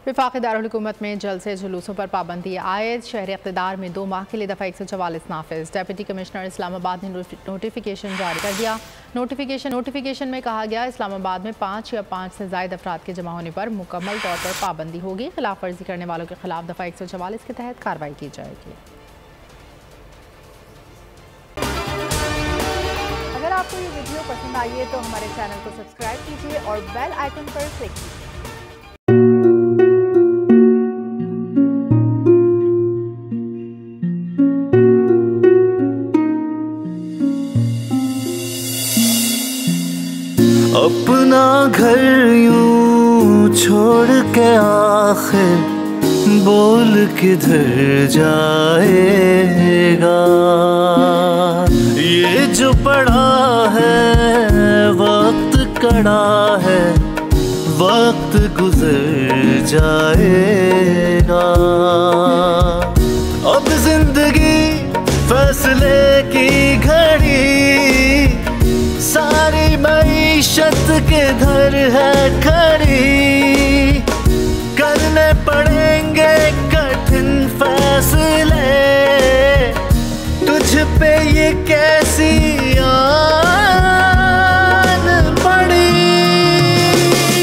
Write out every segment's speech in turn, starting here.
वफाकी दारुल हुकूमत में जलसे जुलूसों पर पाबंदी आयद। शहरी इक़्तिदार में 2 माह के लिए दफ़ा 144 नाफिज। डिप्टी कमिश्नर इस्लामाबाद ने नोटिफिकेशन जारी कर दिया। नोटिफिकेशन में कहा गया इस्लामाबाद में 5 या 5 से ज़ायद अफराद के जमा होने पर मुकम्मल तौर पर पाबंदी होगी। खिलाफ वर्जी करने वालों के खिलाफ दफ़ा 144 के तहत कार्रवाई की जाएगी। अगर आपको ये वीडियो पसंद आई है तो हमारे चैनल को सब्सक्राइब कीजिए और बेल आइकन पर क्लिक कीजिए। अपना घर यूं छोड़ के आखिर बोल किधर जाएगा। ये जो पड़ा है वक्त कड़ा है, वक्त गुजर जाएगा। अब जिंदगी फैसले की घड़ी, सारी मईशत किधर है खड़ी। करने पड़ेंगे कठिन फैसले, तुझ पे ये कैसी आन पड़ी।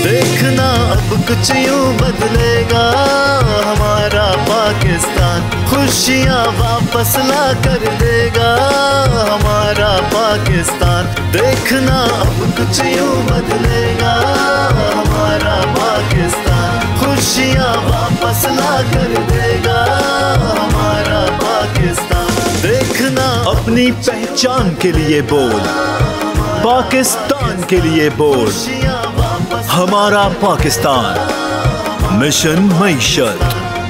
देखना अब कुछ यूं बदलेगा हमारा पाकिस्तान, खुशियाँ वापस ला कर देगा हमारा पाकिस्तान। देखना अब कुछ यूं बदलेगा हमारा पाकिस्तान, खुशियाँ वापस ला कर देगा हमारा पाकिस्तान। देखना अपनी पहचान के लिए बोल, पाकिस्तान के लिए बोल, हमारा पाकिस्तान मिशन मईशत।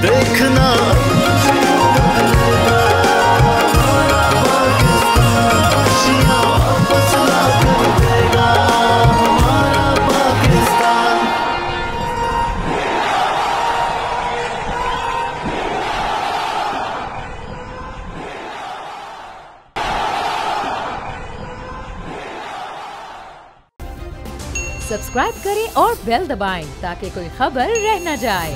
देखना सब्सक्राइब करें और बेल दबाएं ताकि कोई खबर रह न जाए।